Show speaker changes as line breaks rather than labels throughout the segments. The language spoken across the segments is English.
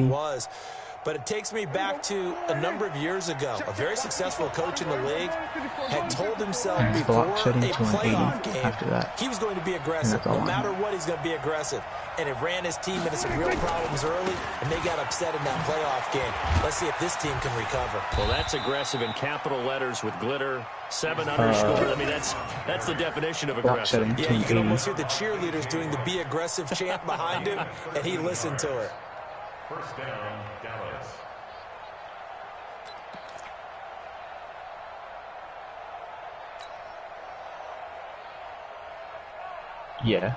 was. But it takes me back to a number of years ago. A very successful coach in the league had told himself before a playoff game he was going to be aggressive. No matter what, he's going to be aggressive. And it ran his team into some real problems early, and they got upset in that playoff game. Let's see if this team can recover.
Well, that's aggressive in capital letters with glitter. 7 underscore. I mean, that's the definition of aggressive.
Yeah, you can almost hear the cheerleaders doing the "Be Aggressive" chant behind him, and he listened to it.
First down, Dallas.
Yeah.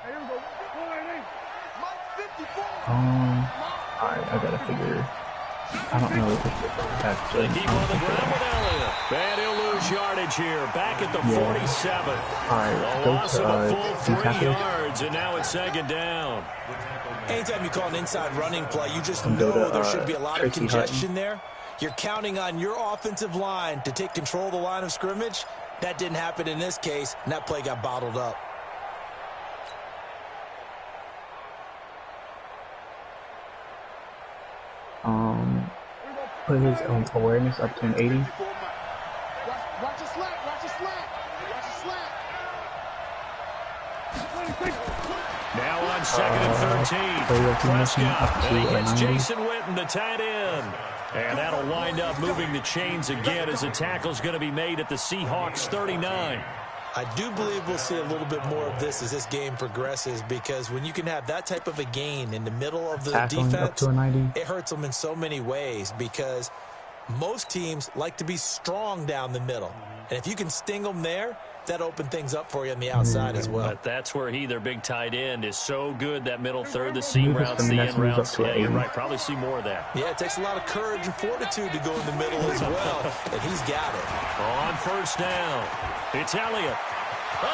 Alright, I gotta figure. I don't know if it's actually.
They keep on the ground with Elliott. And he'll lose yardage here. Back at the 47.
Alright,
a loss of a full 3 yards, and now it's second down.
Anytime you call an inside running play, you just know there should be a lot of congestion there. You're counting on your offensive line to take control of the line of scrimmage. That didn't happen in this case, and that play got bottled up.
Put his awareness up to an 80.
Watch a slant, watch a slant, watch a slant.
Now on second and 13. Prescott, and he hits Jason Witten, the tight end. And that'll wind up moving the chains again as the tackle's going to be made at the Seahawks 39.
I do believe we'll see a little bit more of this as this game progresses, because when you can have that type of a gain in the middle of the defense, it hurts them in so many ways, because most teams like to be strong down the middle. And if you can sting them there, that opens things up for you on the outside as well.
But that's where their big tight end, is so good, that middle third, the seam routes, the end routes. Yeah, you're right. Probably see more of that.
Yeah, it takes a lot of courage and fortitude to go in the middle as well, and he's got it.
On first down, it's Elliott.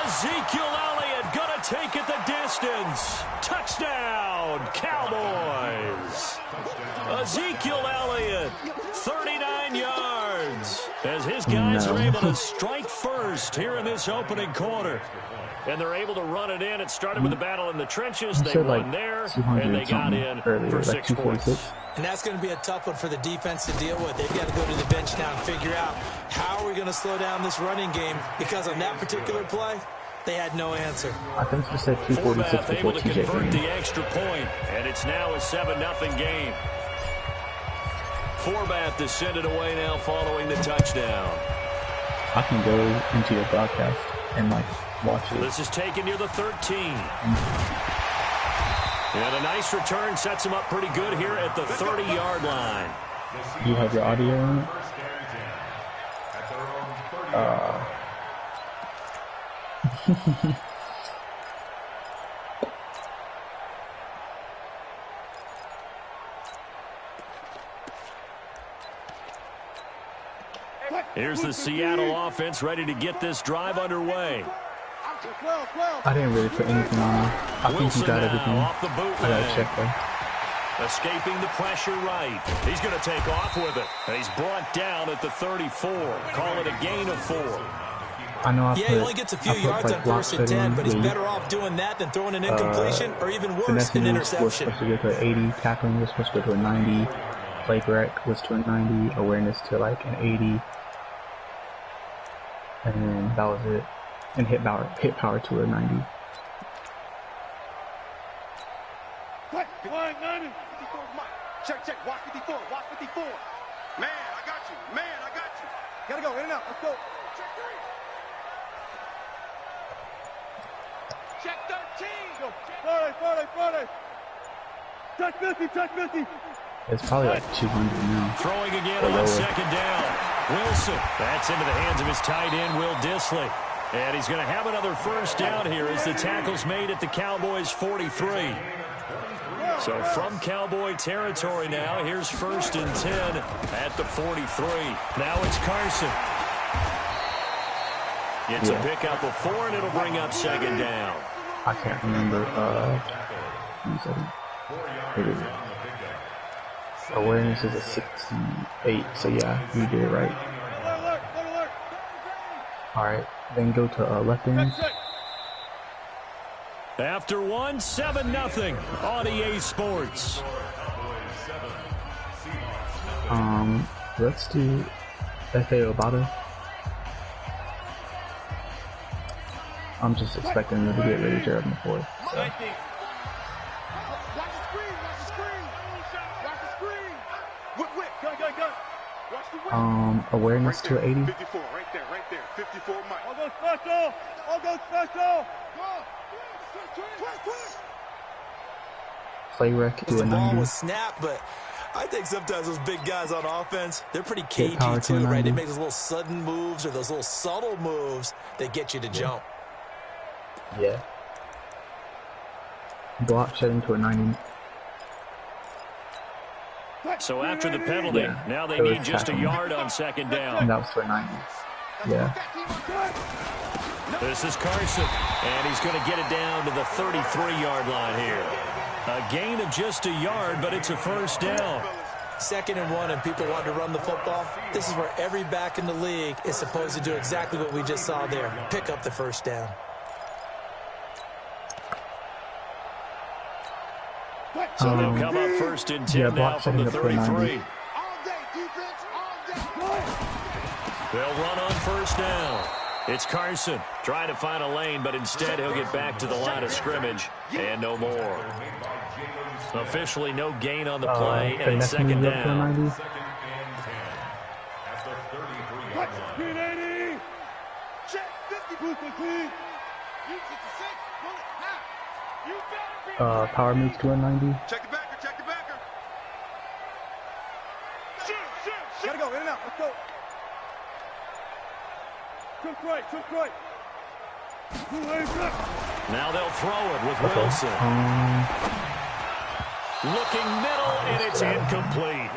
Ezekiel Elliott going to take it the distance. Touchdown, Cowboys. Ezekiel Elliott, 39 yards, as his guys are able to strike first here in this opening quarter. And they're able to run it in. It started with the battle in the trenches. They won there, and they got in for 6 points.
And that's going to be a tough one for the defense to deal with. They've got to go to the bench now and figure out how are we going to slow down this running game, because on that particular play, they had no answer.
I think you said 246
able to convert the extra point, and it's now a 7-0 game. Forbath to send it away now following the touchdown.
I can go into your broadcast and watch it.
This is taken near the 13. And a nice return sets him up pretty good here at the 30-yard line.
You have your audio on it?
Here's the Seattle offense ready to get this drive underway.
I didn't really put anything on him. I think he got everything.
Off the boot
I gotta check though.
Escaping the pressure right. He's going to take off with it. And he's brought down at the 34. Call it a gain of 4.
I know
he only gets a few yards on first and 10, but he's better off doing that than throwing an incompletion or even worse, an interception.
Was supposed to go to an 80. Tackling was supposed to go to a 90. Play break was to a 90. Awareness to an 80. And then that was it. And hit power to a 90.
Check, watch 54, watch 54. Man, I got you. Gotta go, in and out, let's go. Check 13. Friday. Touch 50.
It's probably like 200 now.
Throwing again on second down. Wilson, that's into the hands of his tight end, Will Dissly. And he's going to have another first down here as the tackle's made at the Cowboys' 43. So from Cowboy territory now, here's first and 10 at the 43. Now it's Carson. Gets a pickup of 4, and it'll bring up second down.
I can't remember. Awareness is a 68, so yeah, you did it right. Alright, then go to left end.
After 1, 7-0 on EA Sports.
Let's do F.A. Obata. I'm just expecting them to get really Jared in the fourth. So.
Watch the screen, watch the screen. Watch the screen. Whip, gun. Watch the whip.
Awareness to 80.
54, right there. 54, Mike. I'll go special.
Play rec to a
The ball
90.
was snapped, but I think sometimes those big guys on offense, they're pretty cagey
power to a
too, right?
90.
They make those little sudden moves or those little subtle moves that get you to jump.
Yeah. Block shedding to a 90.
So after the penalty, now they need just a yard on second down.
And that was for a 90. Yeah.
This is Carson, and he's going to get it down to the 33-yard line here. A gain of just a yard, but it's a first down.
2nd and 1 and people want to run the football. This is where every back in the league is supposed to do exactly what we just saw there. Pick up the first down.
So they'll come up 1st and 10 now from the 33. They'll run on first down. It's Carson trying to find a lane, but instead he'll get back to the line of scrimmage and no more. Officially no gain on the play, and it's 2nd down.
Power moves to a 90.
Check the backer. Gotta go, in and out, let's go. Took right.
Now they'll throw it with Wilson. Looking middle, and it's incomplete.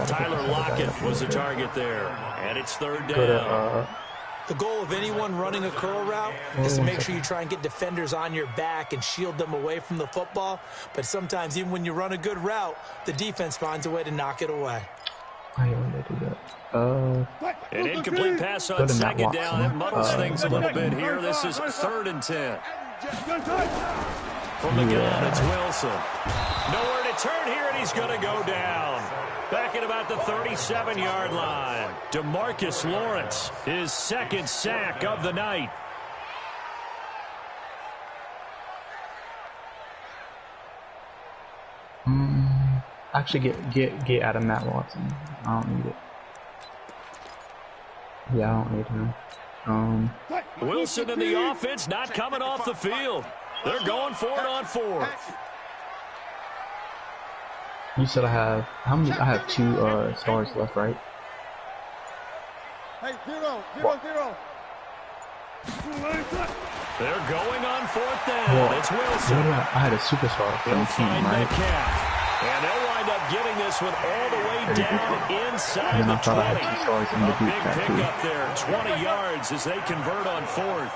Tyler Lockett was the target there, and it's 3rd down.
The goal of anyone running a curl route is to make sure you try and get defenders on your back and shield them away from the football. But sometimes, even when you run a good route, the defense finds a way to knock it away.
I only do that.
An incomplete pass on 2nd down. That muddles things a little bit here. This is 3rd and 10. From the gun, it's Wilson. Nowhere to turn here, and he's going to go down. Back at about the 37-yard line. DeMarcus Lawrence, his 2nd sack of the night.
Actually, get out of Matt Watson. I don't need it. Yeah, I don't need him.
Wilson and the offense not coming off the field. They're going for it on 4th.
You said I have how many? I have 2 stars left, right?
Hey, 0.
They're going on 4th down. It's Wilson.
I had a superstar of 17, right?
Metcalf. And they'll wind up getting this one all the way down inside the 20. A big pickup there, 20 yards as they convert on 4th.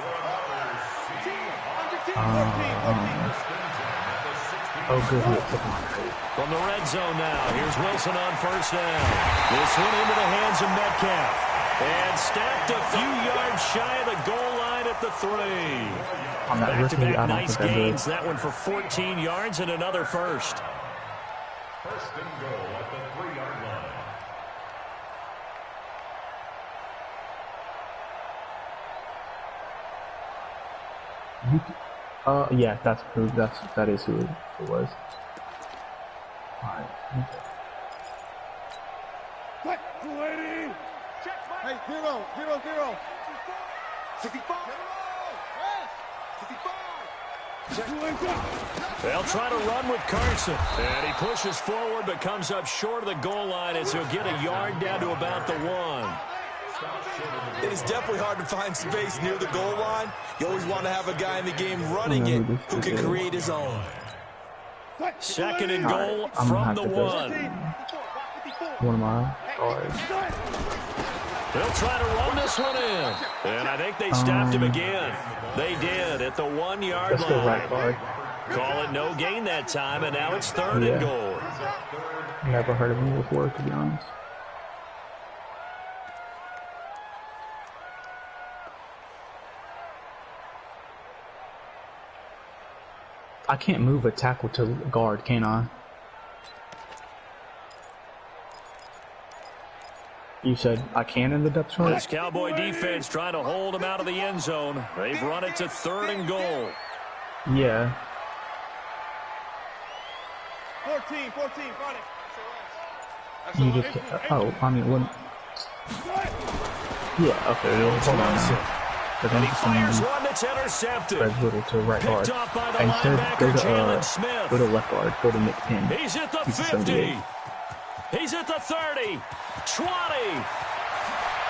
Oh, good hit.
From the red zone now, here's Wilson on 1st down. This one into the hands of Metcalf. And stacked a few yards shy of the goal line at the 3. Back-to-back nice gains. That one for 14 yards and another first.
1st and goal at the 3-yard line.
Yeah, that is who it was. Alright.
Hey, 0. 65.
They'll try to run with Carson. And he pushes forward but comes up short of the goal line as he'll get a yard down to about the 1.
It is definitely hard to find space near the goal line. You always want to have a guy in the game running it who can create his own.
2nd and goal from the 1.
One of my stars.
They'll try to run this one in. And I think they stopped him again. They did at the 1-yard line.
Right guard.
Call it no gain that time, and now it's 3rd and goal.
Never heard of him before, to be honest. I can't move a tackle to guard, can I? You said I can in the depth chart?
This Cowboy defense trying to hold him out of the end zone. They've run it to 3rd and goal.
Yeah.
14, Friday.
You just, oh, I mean, when, yeah, okay, hold on now. But then just
one that's intercepted.
Fred Little to right guard. And instead, go to left guard, go to Nick Penn.
He's at the 50. He's at the 30. 20.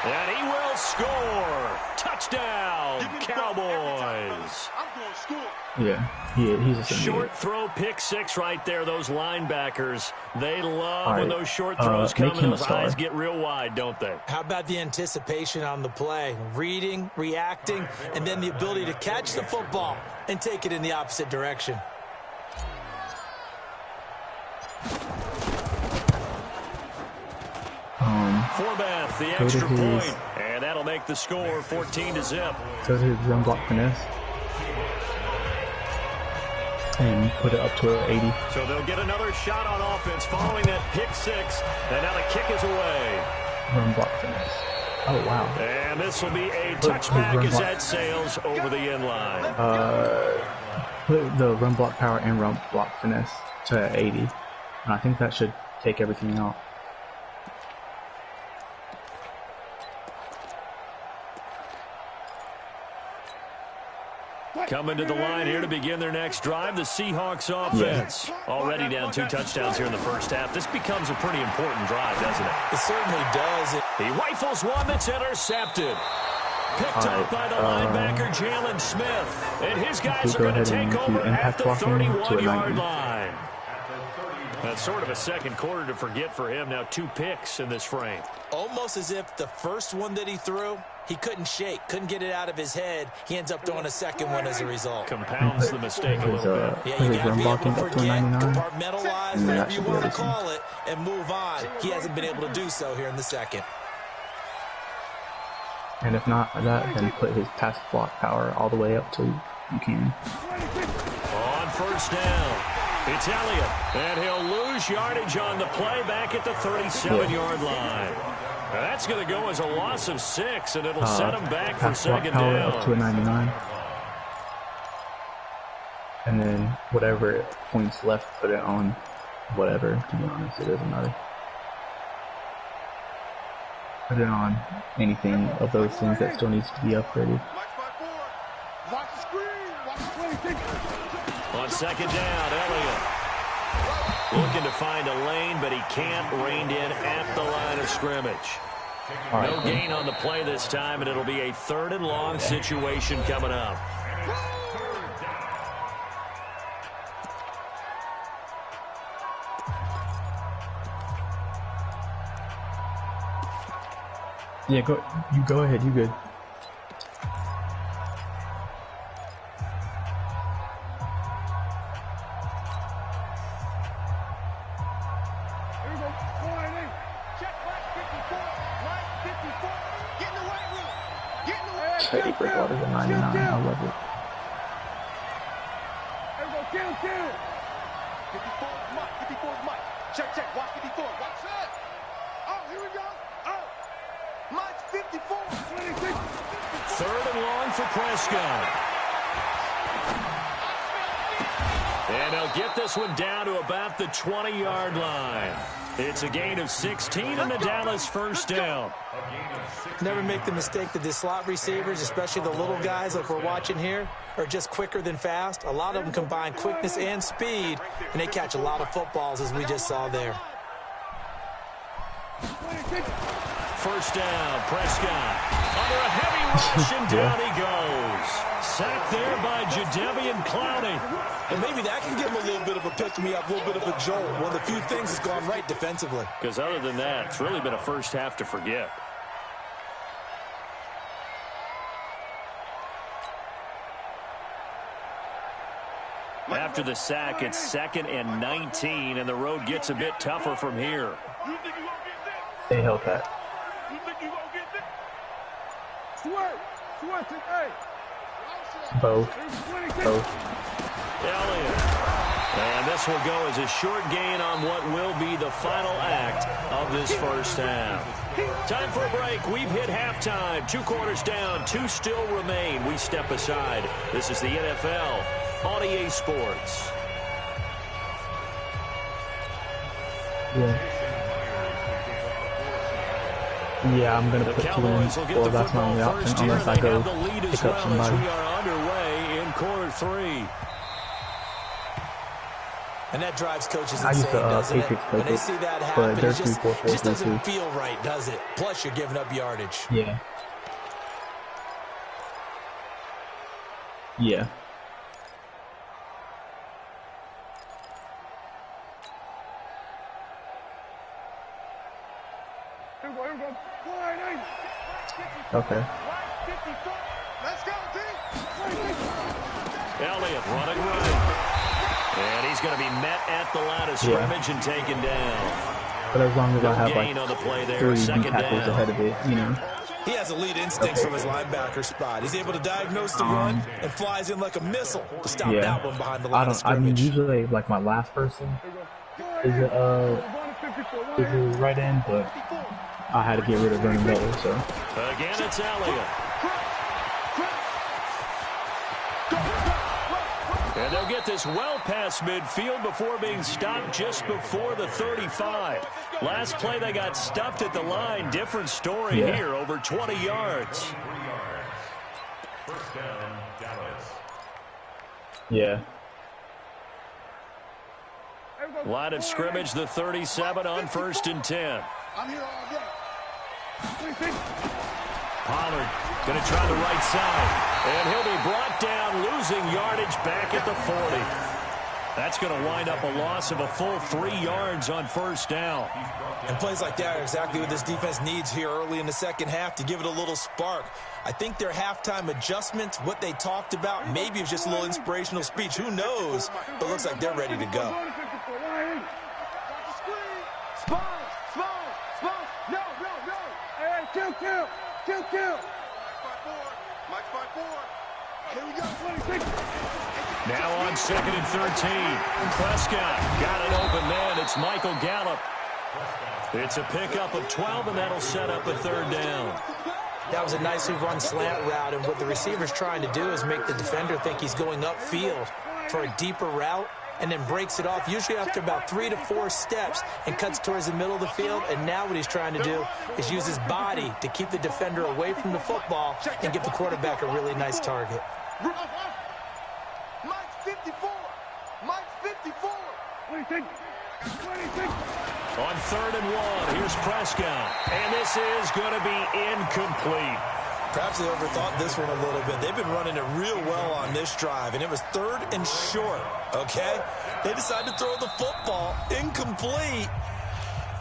And he will score. Touchdown, Cowboys.
I'm going to score.
Yeah, he's a
short throw, pick 6 right there. Those linebackers, they love when those short throws come and those eyes get real wide, don't they?
How about the anticipation on the play? Reading, reacting, and then the ability to catch the football and take it in the opposite direction.
Forbath, the extra point, and that'll make the score 14-0.
So his run block finesse. And put it up to 80.
So they'll get another shot on offense following that pick 6. And now the kick is away.
Run block finesse. Oh, wow.
And this will be a touchback as that sails over the end line.
Put the run block power and run block finesse to 80. And I think that should take everything out.
Coming to the line here to begin their next drive, the Seahawks offense. Already down 2 touchdowns here in the first half. This becomes a pretty important drive, doesn't it?
It certainly does.
He rifles one that's intercepted. Picked up by the linebacker, Jalen Smith. And his guys are going to take over at the 31-yard line. That's sort of a second quarter to forget for him. Now 2 picks in this frame.
Almost as if the first one that he threw, he couldn't shake, couldn't get it out of his head. He ends up throwing a second one as a result.
Compounds the mistake a little bit.
Yeah, you got to be able to forget, compartmentalize, whatever you want to call it, and move on. He hasn't been able to do so here in the second.
And if not that, then put his pass block power all the way up till you can.
On first down, it's Elliott, and he'll lose yardage on the play back at the 37-yard line. Now that's going to go as a loss of 6, and it'll set him back for second down.
Up to a 99. And then whatever points left, put it on whatever, to be honest, it doesn't matter. Put it on anything of those things that still needs to be upgraded.
On second down, Elliott looking to find a lane, but he can't. Reined in at the line of scrimmage. No gain on the play this time, and it'll be a 3rd and long situation coming up.
Yeah, go ahead, you good. Teddy Bridgewater's a 99, I love it.
54's Mike. Check, watch 54, watch that. Oh, here we go. Oh, Mike's 54.
3rd and long for Prescott. And they'll get this one down to about the 20-yard line. It's a gain of 16 and the Dallas first down.
Never make the mistake that the slot receivers, especially the little guys like we're watching here, are just quicker than fast. A lot of them combine quickness and speed, and they catch a lot of footballs, as we just saw there.
First down, Prescott. Under a heavy rush, and down he goes. Sacked there by Jadeveon Clowney.
And maybe that can give him a little bit of a pick-me-up, a little bit of a jolt. One of the few things that's gone right defensively.
Because other than that, it's really been a first half to forget. After the sack, it's 2nd and 19, and the road gets a bit tougher from here.
They held that. Both.
Elliott And this will go as a short gain on what will be the final act of this first half. Time for a break. We've hit halftime. 2 quarters down. 2 still remain. We step aside. This is the NFL on EA Sports.
Yeah, I'm going to put 2 in. Well, that's my only option, unless I go pick up somebody.
We are underway in quarter 3.
And that drives coaches insane, doesn't it? When they see that happen, it just doesn't feel right, does it? Plus, you're giving up yardage.
Yeah. Yeah. Okay.
Let's go, D.
Elliott running right. And he's going to be met at the line of scrimmage and taken down.
But as long as I have like
on the play there,
3 tackles ahead of it, you know.
He has elite instincts from his linebacker spot. He's able to diagnose the run and flies in like a missile to stop that one behind the line of scrimmage.
I mean, usually like my last person is a right end, but I had to get rid of Vernon Miller, so.
Again, it's Elliott. And they'll get this well past midfield before being stopped just before the 35. Last play, they got stuffed at the line. Different story here, over 20 yards.
First down, Dallas.
Yeah.
Line of scrimmage, the 37 on 1st and 10.
I'm here all day.
Pollard going to try the right side. And he'll be brought down, losing yardage back at the 40. That's going to wind up a loss of a full 3 yards on 1st down.
And plays like that are exactly what this defense needs here early in the second half to give it a little spark. I think their halftime adjustments, what they talked about, maybe it was just a little inspirational speech. Who knows? But it looks like they're ready to go.
Kill. Mike 5-4. Here we go.
Now on 2nd and 13. Prescott got an open man. It's Michael Gallup. It's a pickup of 12, and that'll set up a 3rd down.
That was a nicely run slant route, and what the receiver's trying to do is make the defender think he's going upfield for a deeper route, and then breaks it off, usually after about 3 to 4 steps, and cuts towards the middle of the field. And now what he's trying to do is use his body to keep the defender away from the football and give the quarterback a really nice target.
Mike's 54. Mike's 54. 26.
On 3rd and 1, here's Prescott. And this is going to be incomplete.
Perhaps they overthought this one a little bit. They've been running it real well on this drive, and it was 3rd and short, okay? They decided to throw the football incomplete.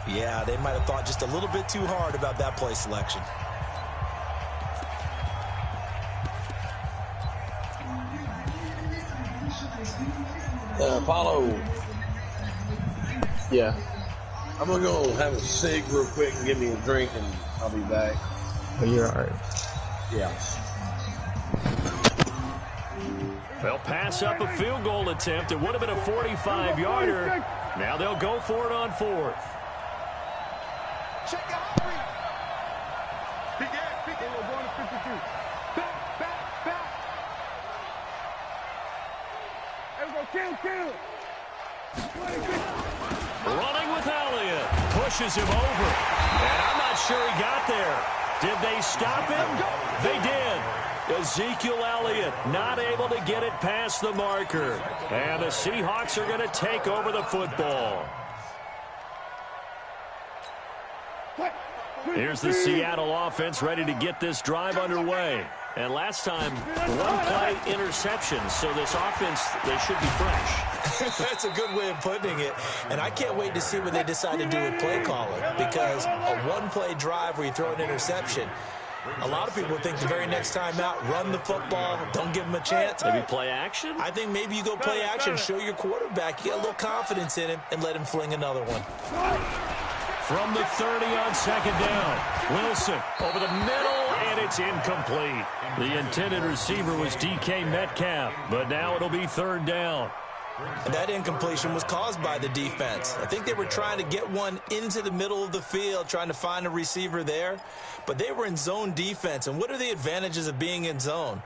Yeah, they might have thought just a little bit too hard about that play selection.
Paulo.
Yeah.
I'm going to go have a cig real quick and give me a drink, and I'll be back.
But you're all right.
Yeah.
They'll pass up a field goal attempt. It would have been a 45-yarder. Now they'll go for it on 4th.
Check out Henry. Begin. Going to 52. Back. There we go. Kill. 26.
Running with Elliott. Pushes him over. And I'm not sure he got there. Did they stop him? They did. Ezekiel Elliott not able to get it past the marker. And the Seahawks are going to take over the football. Here's the Seattle offense ready to get this drive underway. And last time, 1-play interception. So this offense, they should be fresh.
That's a good way of putting it. And I can't wait to see what they decide to do with play calling, because a 1-play drive where you throw an interception, a lot of people think the very next time out, run the football, don't give him a chance.
Maybe play action?
I think maybe you go play action, show your quarterback, you get a little confidence in him, and let him fling another one.
From the 30 on 2nd down, Wilson over the middle, and it's incomplete. The intended receiver was DK Metcalf, but now it'll be 3rd down.
And that incompletion was caused by the defense. I think they were trying to get one into the middle of the field, trying to find a receiver there. But they were in zone defense. And what are the advantages of being in zone?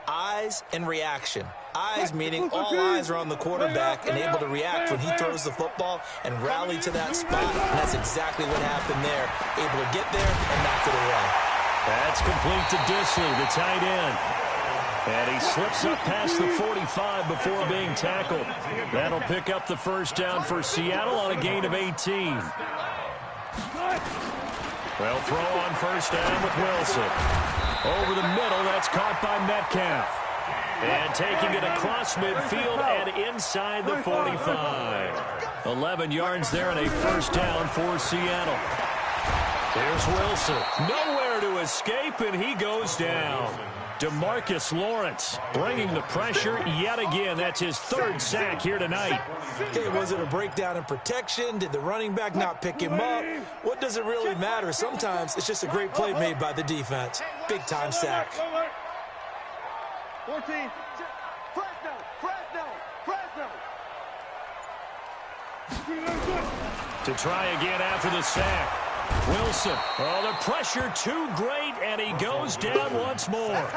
Eyes and reaction. Eyes meaning all eyes are on the quarterback and able to react when he throws the football and rally to that spot. And that's exactly what happened there. Able to get there and knock it away.
That's complete to Disley, the tight end. And he slips up past the 45 before being tackled. That'll pick up the first down for Seattle on a gain of 18. Well, throw on first down with Wilson. Over the middle, that's caught by Metcalf. And taking it across midfield and inside the 45. 11 yards there and a first down for Seattle. Here's Wilson. Nowhere to escape, and he goes down. DeMarcus Lawrence bringing the pressure yet again. That's his third sack here tonight.
Okay, was it a breakdown in protection? Did the running back not pick him up? What does it really matter? Sometimes it's just a great play made by the defense. Big-time sack.
14.
To try again after the sack. Wilson. Oh, the pressure too great, and he goes down once more.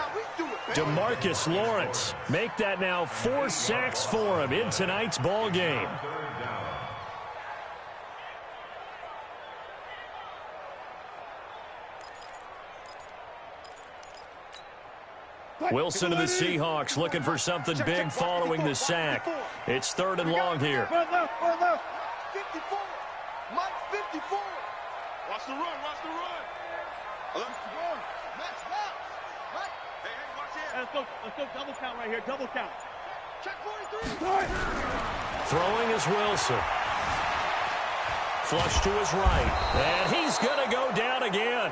DeMarcus Lawrence. Make that now 4 sacks for him in tonight's ball game. Wilson of the Seahawks looking for something big following the sack. It's 3rd and long here.
54. Mike 54. Watch the run. Let's go double count right here. Double count. Check 43.
Throwing is Wilson. Flush to his right. And he's going to go down again.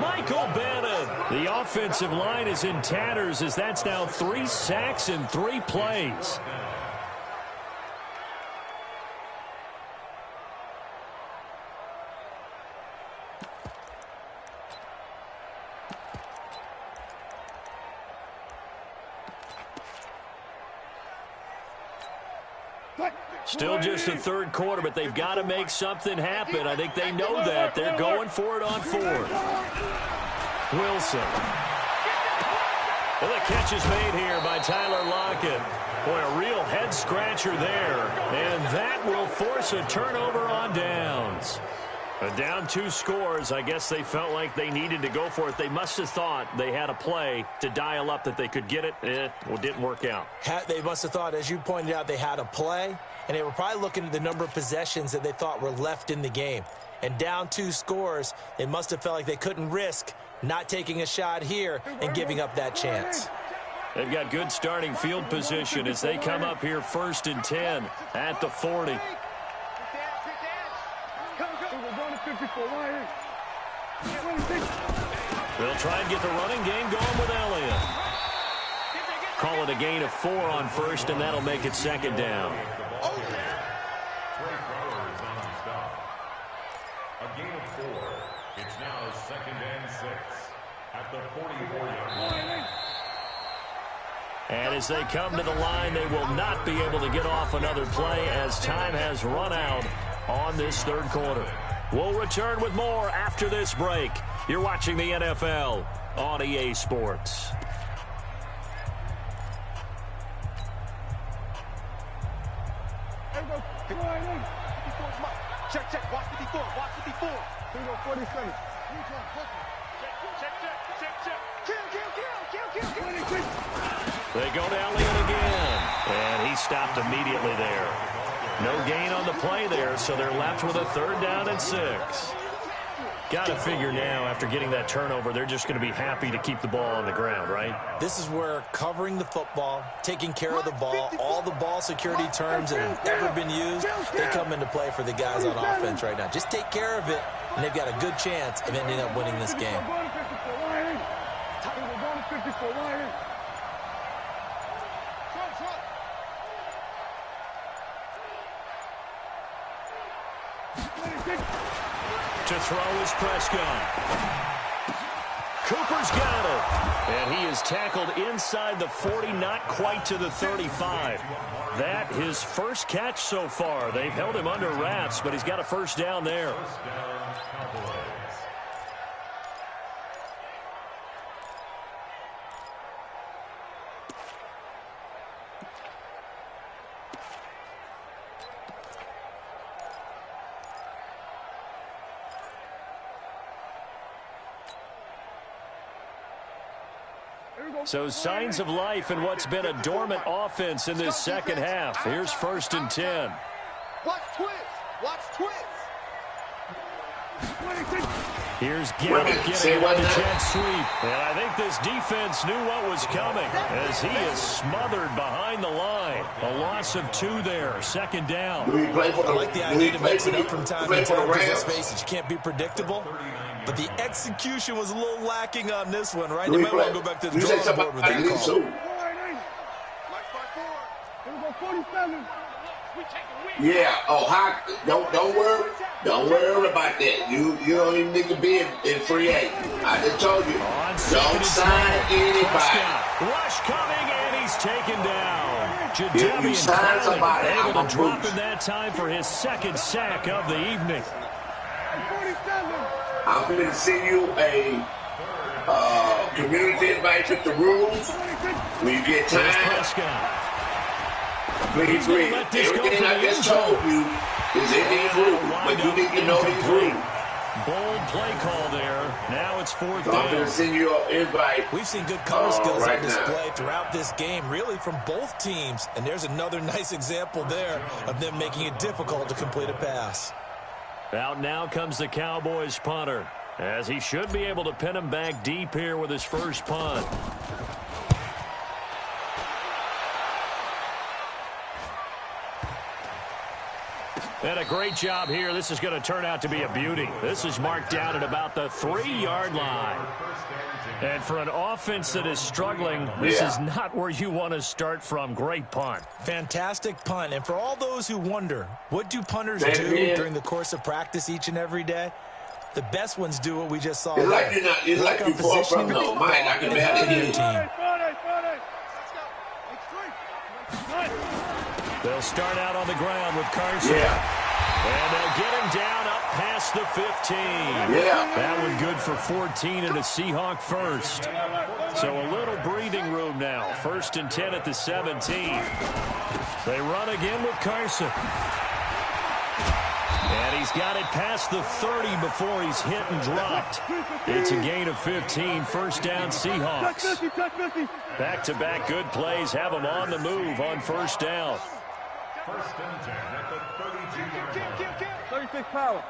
Michael Bannon. The offensive line is in tatters as that's now 3 sacks in 3 plays. Still just the 3rd quarter, but they've got to make something happen. I think they know that. They're going for it on 4th. Wilson. Well, the catch is made here by Tyler Lockett. Boy, a real head-scratcher there. And that will force a turnover on downs. Down 2 scores. I guess they felt like they needed to go for it. They must have thought they had a play to dial up that they could get it. Well, it didn't work out.
They must have thought, as you pointed out, they had a play, and they were probably looking at the number of possessions that they thought were left in the game. And down 2 scores, they must have felt like they couldn't risk not taking a shot here and giving up that chance.
They've got good starting field position as they come up here 1st and 10 at the 40. They'll try and get the running game going with Elliott. Call it a gain of 4 on 1st, and that'll make it 2nd down.
A gain of 4. It's now 2nd and 6 at the 44-yard line.
And as they come to the line, they will not be able to get off another play as time has run out on this 3rd quarter. We'll return with more after this break. You're watching the NFL on EA Sports.
Check. Watch 54. Watch 54. Here we go, 40 seconds. Check.
They go to Elliott again. And he stopped immediately there. No gain on the play there, so they're left with a 3rd down and 6. Got to figure now, after getting that turnover, they're just going to be happy to keep the ball on the ground, right?
This is where covering the football, taking care of the ball, all the ball security terms that have ever been used, they come into play for the guys on offense right now. Just take care of it, and they've got a good chance of ending up winning this game.
To throw is Prescott. Cooper's got it. And he is tackled inside the 40, not quite to the 35. That his first catch so far. They've held him under wraps, but he's got a first down there. So signs of life in what's been a dormant offense in this second half. Here's 1st and 10.
Watch twist. Watch twist.
Here's Gallup getting on the jet sweep. And I think this defense knew what was coming as he is smothered behind the line. A loss of 2 there. 2nd down.
I like the idea to mix it up from time to time because let's face it, you can't be predictable. But the execution was a little lacking on this one, right? They might want to go back to the drawing board with that call.
Yeah. Oh, don't worry. Don't worry about that. You don't even need to be in free agent. I just told you. Don't sign anybody.
Rush coming, and he's taken down.
If you sign somebody,
able to drop in that time for his 2nd sack of the evening.
I'm going to send you a community invite with the rules. When you get time, please read. Everything I just told you is in these rules, but you need to know these rules.
Bold play call there. Now it's 4th down.
I'm going to send you an invite.
We've seen good cover skills on display throughout this game, really from both teams. And there's another nice example there of them making it difficult to complete a pass.
Out now comes the Cowboys punter, as he should be able to pin him back deep here with his first punt. And a great job here. This is going to turn out to be a beauty. This is marked down at about the 3-yard line. And for an offense that is struggling, this is not where you want to start from. Great punt.
Fantastic punt. And for all those who wonder, what do punters do during the course of practice each and every day? The best ones do what we just saw.
It's like you're not, it's like you're far from no mind. I can barely hear you.
They'll start out on the ground with Carson. And they'll get him down up past the 15. That one good for 14 and a Seahawk first. So a little breathing room now. 1st and 10 at the 17. They run again with Carson. And he's got it past the 30 before he's hit and dropped. It's a gain of 15. 1st down Seahawks. Back-to-back good plays have them on the move on 1st down.
1st and 10 at the 32-yard line.
36 power.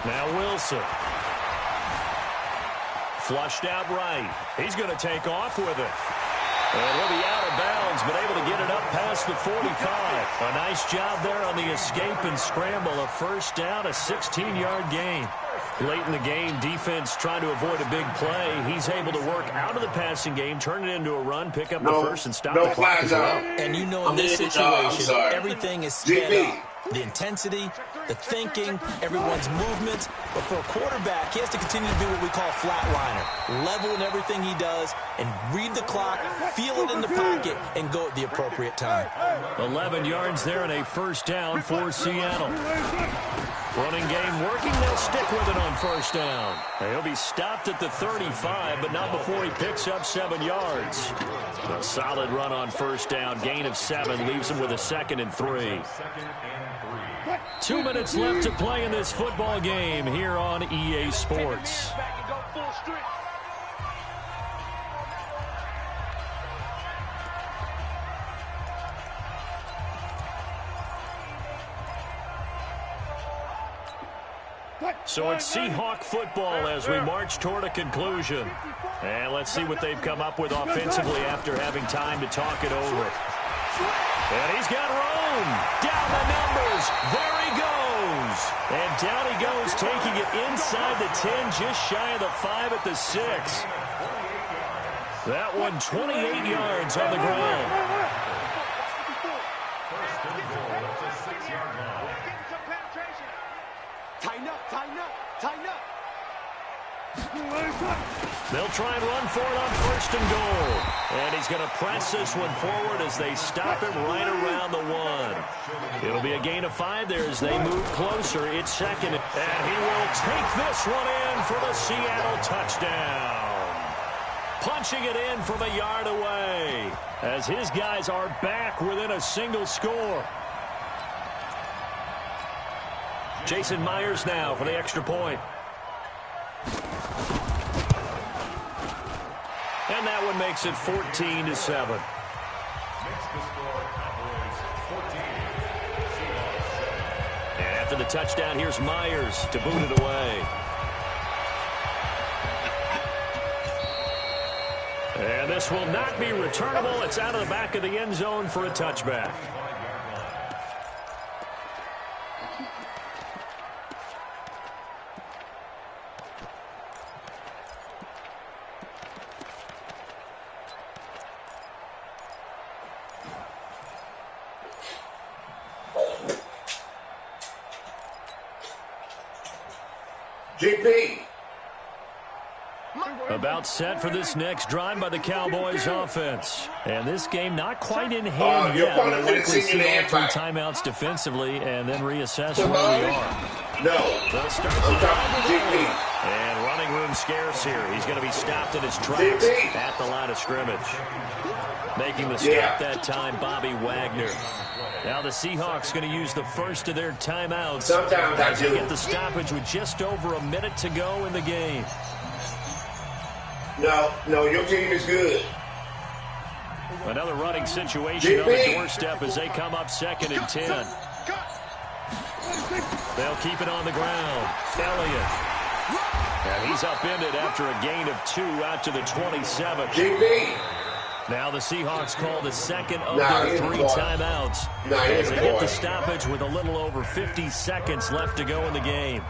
Now Wilson. Flushed out right. He's going to take off with it. And he'll be out of bounds, but able to get it up past the 45. A nice job there on the escape and scramble. A 1st down, a 16-yard gain. Late in the game, defense trying to avoid a big play. He's able to work out of the passing game, turn it into a run, pick up the first, and stop the clock as well.
And you know in this situation, everything is sped up. The intensity, the thinking, everyone's movements. But for a quarterback, he has to continue to do what we call flatliner. Level in everything he does and read the clock, feel it in the pocket, and go at the appropriate time.
11 yards there and a 1st down for Seattle. Running game working. They'll stick with it on 1st down. He'll be stopped at the 35, but not before he picks up 7 yards. A solid run on 1st down. Gain of 7 leaves him with a 2nd and 3. 2 minutes left to play in this football game here on EA Sports. So it's Seahawk football as we march toward a conclusion. And let's see what they've come up with offensively after having time to talk it over. And he's got room. Down the numbers. There he goes. And down he goes, taking it inside the 10, just shy of the 5 at the 6. That one 28 yards on the ground.
Tighten up, tighten up. Tighten up.
They'll try and run for it on 1st and goal. And he's going to press this one forward as they stop him right around the 1. It'll be a gain of 5 there as they move closer. It's 2nd. And he will take this one in for the Seattle touchdown. Punching it in from a yard away as his guys are back within a single score. Jason Myers now for the extra point. And that one makes it 14-7. And after the touchdown, here's Myers to boot it away. And this will not be returnable. It's out of the back of the end zone for a touchback.
GP.
About set for this next drive by the Cowboys offense. And this game not quite in hand yet. We'll likely see all 3 timeouts defensively and then reassess where we are.
No.
They'll start the
GP.
And running room scarce here. He's going to be stopped in his tracks at the line of scrimmage. Making the stop that time, Bobby Wagner. Now the Seahawks going to use the first of their timeouts.
Sometimes
as they get the stoppage with just over a minute to go in the game.
No, your team is good.
Another running situation on the doorstep as they come up 2nd and 10. They'll keep it on the ground. Elliott. And he's upended after a gain of 2 out to the 27.
GP.
Now the Seahawks call the second of their 3 timeouts as they get the stoppage with a little over 50 seconds left to go in the game.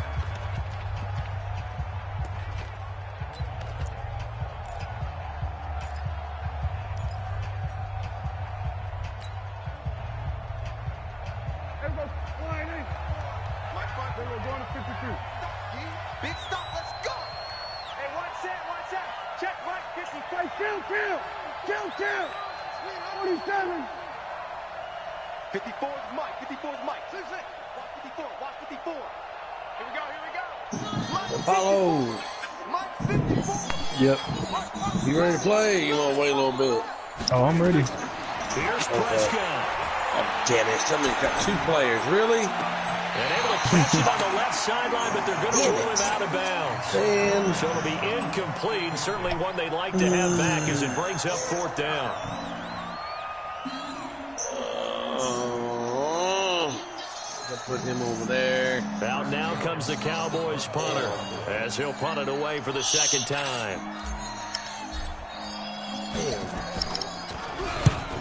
Big stop, let's go. Hey, watch that. Check, Mike, 50. Kill. 47. 54 is Mike. 54 is Mike. Watch 54. Here we go.
Follow.
Mike 54.
Yep. You ready to play? You want to wait a little bit?
Oh, I'm ready.
Here's Prescott.
Oh, damn it. Somebody's got 2 players. Really?
And able to catch it on the left sideline, but they're going to rule him out of bounds.
Man.
So it'll be incomplete. Certainly one they'd like to have back as it brings up 4th down.
I'll put him over there.
Out now comes the Cowboys punter as he'll punt it away for the 2nd time.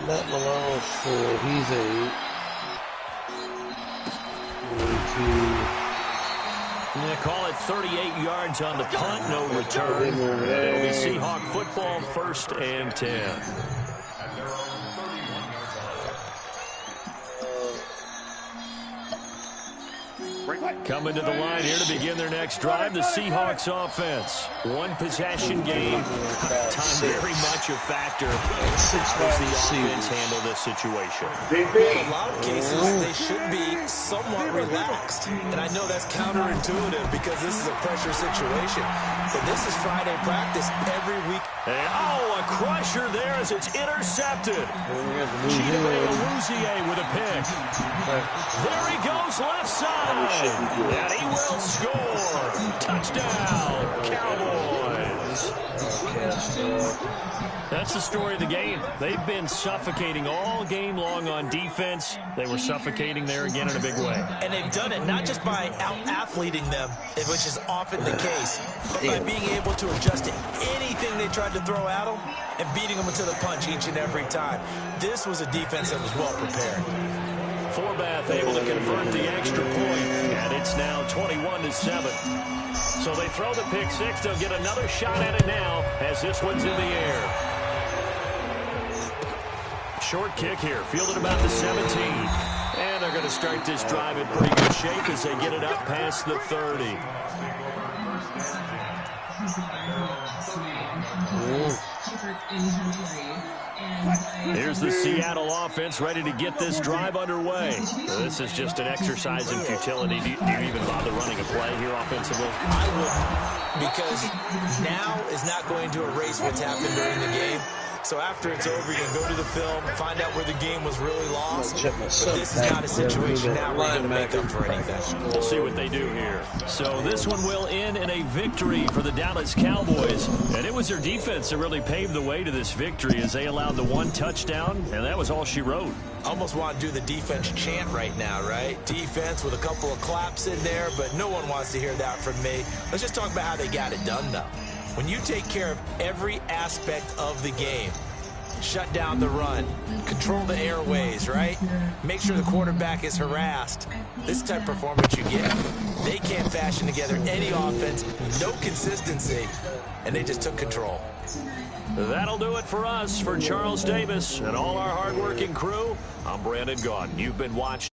Matt Malone, so he's a...
They call it 38 yards on the punt, no return. It'll be Seahawk football, 1st and 10. Coming to the line here to begin their next drive, the Seahawks offense. 1 possession game. Time very much a factor. How does the offense handle this situation?
In a lot of cases, they should be somewhat relaxed. And I know that's counterintuitive because this is a pressure situation. But this is Friday practice every week.
And, a crusher there as it's intercepted. Chidobe Awuzie with a pick. There he goes left side. And he will score. Touchdown, Cowboys. That's the story of the game. They've been suffocating all game long on defense. They were suffocating there again in a big way.
And they've done it not just by out-athleting them, which is often the case, but by being able to adjust to anything they tried to throw at them and beating them to the punch each and every time. This was a defense that was well prepared.
Forbath able to convert the extra point, and it's now 21-7. So they throw the pick 6. They'll get another shot at it now as this one's in the air. Short kick here, fielded about the 17. And And they're going to start this drive in pretty good shape as they get it up past the 30. Here's the Seattle offense ready to get this drive underway. This is just an exercise in futility. Do you even bother running a play here offensively?
I wouldn't, because now is not going to erase what's happened during the game. So after it's over, you can go to the film, find out where the game was really lost. But this is not a situation now where you're going to make up for anything.
We'll see what they do here. So this one will end in a victory for the Dallas Cowboys. And it was their defense that really paved the way to this victory as they allowed the one touchdown, and that was all she wrote.
Almost want to do the defense chant right now, right? Defense with a couple of claps in there, but no one wants to hear that from me. Let's just talk about how they got it done, though. When you take care of every aspect of the game, shut down the run, control the airways, right? Make sure the quarterback is harassed. This type of performance you get, they can't fashion together any offense, no consistency, and they just took control.
That'll do it for us. For Charles Davis and all our hardworking crew, I'm Brandon Gaudin. You've been watching.